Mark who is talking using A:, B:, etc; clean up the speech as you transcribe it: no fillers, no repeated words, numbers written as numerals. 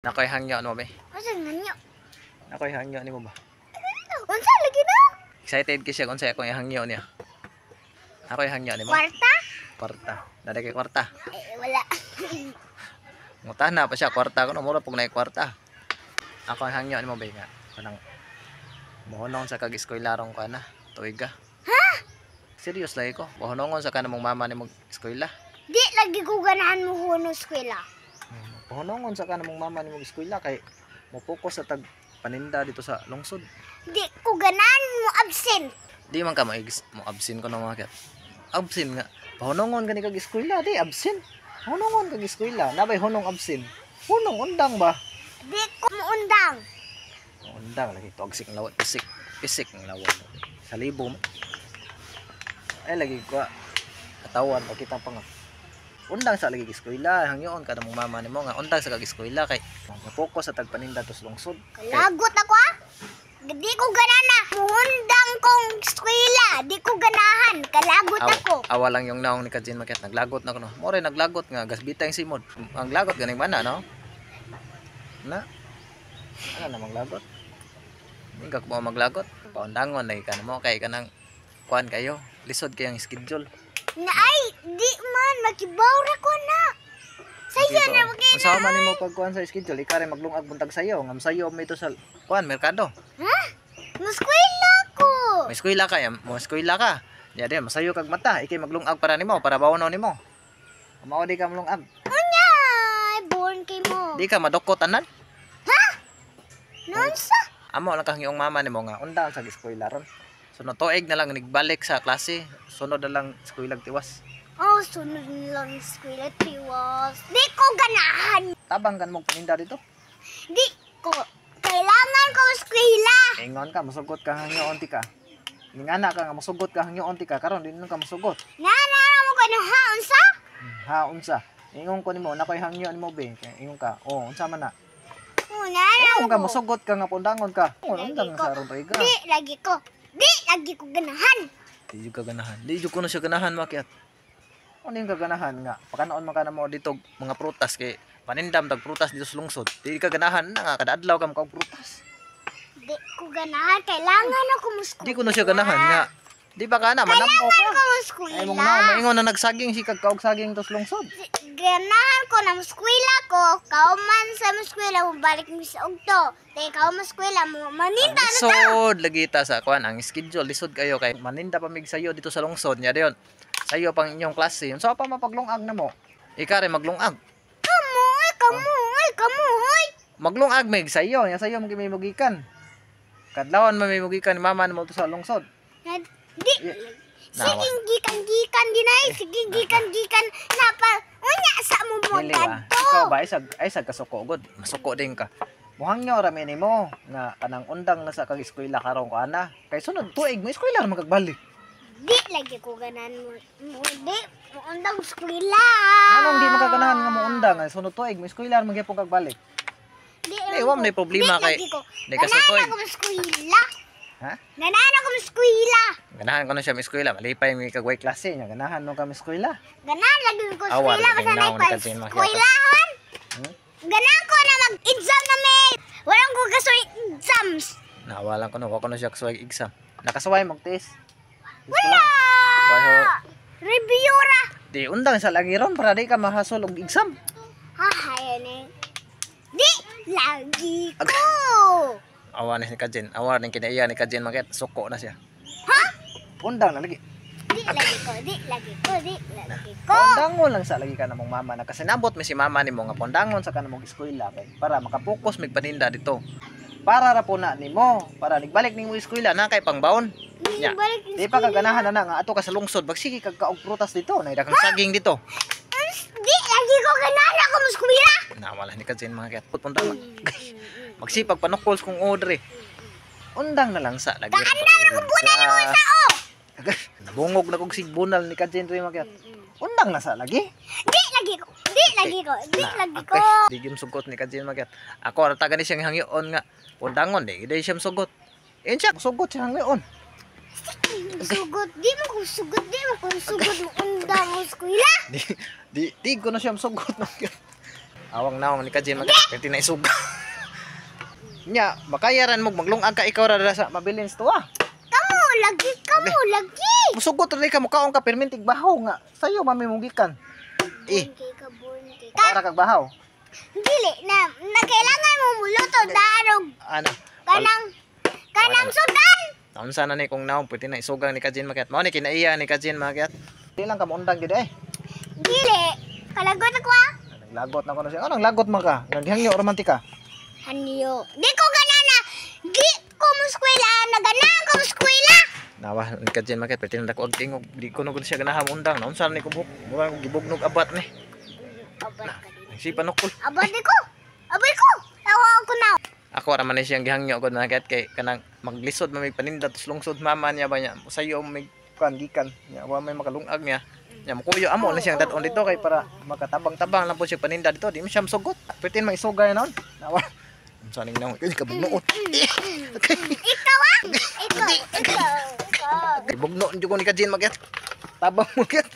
A: Nakoy hangyo mo ba?
B: Asa nanyo?
A: Nakoy hangyo ni mo ba?
B: Unsa lagi na?
A: Excited kasi kung sa akong hangyo niya. Nakoy hangyo ni mo.
B: Kwarta?
A: Kwarta. Dada kay kwarta.
B: Wala.
A: Ngutana pa siya kwarta ko no mura pug nay kwarta. Ako hangyo ni mo ba nga. Kanang mohonong sa kag-eskwela-rong ko na. Tuig ka.
B: Ha?
A: Serious lagi ko. Mohonongon sa kanamong mama ni mong eskwela.
B: Di lagi ko ganahan mo huno eskwela.
A: Mohonongon sa kanamong mama ni mong eskwela kay mo focus sa tag paninda dito sa lungsod.
B: Di ko ganahan mo absent.
A: Di man ka mo absent ko no mga kat. Absent nga. Pahunongon gani kag eskwela di absent. Hunongon kag eskwela, nabay hunong absent. Hunong undang ba?
B: Di ko muundang.
A: Undang lagi to agsik lawat pisik. Pisik ng lawat. Sa libo mo. Ay lagi ko katawan pa kita pa nga. Undang sa lagi eskwela, hangyoon kada mong mama nimo nga undang sa kag eskwela kay focus sa tagpaninda tos lungsod.
B: Kalagot ako ah. Di ko ganana. Muundang kong eskwela. Di ko ganahan. Kalagot ako.
A: Awa lang yung naong ni Kajin Maket naglagot na ko no. More naglagot nga gasbita yung simod. Ang lagot ganing mana no? Na. Ano na maglagot? Hindi ka mo maglagot. Paundangon na ka mo kay kanang kuan kayo. Lisod kayang schedule.
B: Na ay, di man makibawra ko na. Saya na magina.
A: Ang sama nimo pag kuan sa schedule, ikare maglungag buntag sayo, ngam sayo mo ito sa kuan merkado.
B: Ha? Muskwela ko.
A: May eskwela ka, mo eskwela ka. Ya di masayo kag mata, ikay maglungag para nimo, para bawonon nimo. Mao di ka maglungag.
B: Unya, born kay mo.
A: Di ka madukot anan.
B: Ha? Nonsa?
A: Amo lang kang iyong mama nimo nga undang sa eskwela ron. Sunod tuig na lang nigbalik sa klase, sunod na lang eskwela tiwas.
B: Oh, sunod lang eskwela tiwas. Di ko ganahan.
A: Tabang kan mo paninda dito.
B: Di ko. Kailangan ko eskwela.
A: Ingon ka, masugot ka hangyo onti ka. Ningana ka nga masugot ka hangyo onti ka, karon di ka masugot.
B: Nanara mo ko na ha, unsa?
A: Ha unsa? Ingon ko nimo nakoy hangyo nimo be. Ingon ka. Oh, unsa man na?
B: Oh, nanara
A: Ingon
B: mo.
A: ka masugot ka nga pundangon ka. Undang sa aron tuig ka.
B: Di lagi ko. Di lagi ko ganahan.
A: Di jud ka ganahan. Di jud ko na siya ganahan makiat. Ano yung kaganahan nga? Pakanoon man ka na mo dito mga prutas kay panindam tag prutas dito sa lungsod. Di ka ganahan na nga kada adlaw ka makog prutas.
B: Di ko ganahan. Kailangan ako muskwela.
A: Di ko na siya ganahan nga. Di ba ka na manampo
B: Kailangan
A: ka?
B: ko muskwela.
A: Ay mong na maingon na nagsaging si kag kaog saging tos lungsod.
B: Ganahan ko na muskwela ko. Kauman sa muskwela mo balik mi sa ugto. Tay kauman muskwela mo maninda na ta.
A: Lisod lagi ta sa kuan ang schedule lisod kayo kay maninda pa mig sayo dito sa lungsod nya dayon. Sayo pang inyong klase. Unsa pa mapaglungag namo? Ikare maglungag.
B: Kamu.
A: Maglungag mig sayo, nya sayo mo gikan. Kadlawon man may mugikan ni mama nimo to sa lungsod.
B: Di. Sige gikan dinay. Sige gikan na pa. Unya sa mo mo
A: Dili ba? Ikaw ba isag kasuko god. Masuko din ka. Muhangyo ra mi nimo nga kanang undang na sa kag eskwela karon ko ana. Kay sunod tuig mo eskwela ra magagbalik.
B: Di lagi ko ganan mo. Di mo undang eskwela.
A: Anong di makaganahan nga mo undang nga sunod tuig mo eskwela ra magyapon kag balik.
B: Di
A: wa may problema kay di ka sa tuig.
B: Nanana ko eskwela.
A: Ha?
B: Nanana ko eskwela.
A: Ganahan ko na siya mo eskwela, malipay mi kag way klase nya ganahan no ka mo eskwela.
B: Ganan lagi ko
A: Awa,
B: eskwela basta
A: tingnan
B: nay
A: ko
B: pa
A: ni Kajin Makiatas.
B: eskwelahan.
A: Hmm?
B: Ganan ko na mag-exam na may. Walang ko gasoy exams.
A: Nawalan ko na wa ko na siya kasuway exam. Nakasuway mag-test.
B: Wala.
A: Wala.
B: Review ra.
A: Di undang sa lagi ron para di ka mahasol og exam.
B: Hahayan eh. Di lagi ko.
A: Awa ni Kajin, awa ni kinaiya ni Kajin Maket, suko na siya.
B: Ha?
A: Undang na lagi.
B: Di lagi ko.
A: Pondangon lang sa lagi ka namong mama na kasi nabot mi si mama nimo nga pondangon sa kanamong eskwela kay para makapokus mig paninda dito. Para ra po na nimo, para nigbalik nimo eskwela na kay pangbaon. Nya. Di pa ka ganahan na nga ato ka sa lungsod, bagsige kag kaog prutas dito, nay daghang saging dito.
B: Di lagi ko ganahan ako muskwila.
A: Nawala ni Kajin Maket. Pondangon. Magsipag panukols kung order eh. Undang na lang sa lagi.
B: Kaandang na kubunan mo sa o.
A: Nabungog na kong sigbunal ni Kajin Maket. Undang na sa lagi.
B: Di lagi ko.
A: Di gyud sugot ni Kajin Maket. Ako ra taga ni siyang hangyoon nga. Undangon di siya sugot. Insya sugot siya hangyoon.
B: Di mo kung sugot mo undang mo eskwela.
A: Di ko na siya sugot. Awang naong ni Kajin magkati na isuga. Nya, makayaran mo maglungag ka ikaw ra sa mabilin to ah.
B: Kamu lagi.
A: Musugot rin ka mukaon ka permintig bahaw nga. Sayo mami mong gikan.
B: Bunti.
A: Para kag bahaw.
B: Dili na kailangan mo muluto darog
A: Ano?
B: kanang sudan.
A: Taon sana ni kung naong pwede na isugang ni Kajin makiat. Mao ni kinaiya ni Kajin makiat. Di lang ka maundang gid eh.
B: Dili. Kalagot ako ah.
A: Naglagot na ko na siya. Anong lagot man ka? Naghangyo romantika.
B: Hanyo. Di ko ganana. Di ko mo eskwela. Naganaan ko mo eskwela.
A: Nawa ni Kajin makiat pwede na dako og tingog. Di ko na gud siya ganahan undang. Naon sana ni kubuk. Murag gibugnog abat ni.
B: Abay ka din.
A: Si panukol.
B: Abay ko. Tawa ko na.
A: Ako ra man ni siyang gihangyo gud makiat kay kanang maglisod man may paninda tus lungsod mama niya ba niya. Sayo may kan gikan. Nya wa may makalungag niya. Nya mukuyo amo na siyang dadon dito kay para makatabang-tabang lang po siya paninda dito. Di mo siya masugot. Pwede man isugay noon. Nawa. Saning naon kay kabugnoon.
B: Ikaw ah. Ikaw.
A: Bugno jud ko ni Kajin makiat. Tabang mo kiat.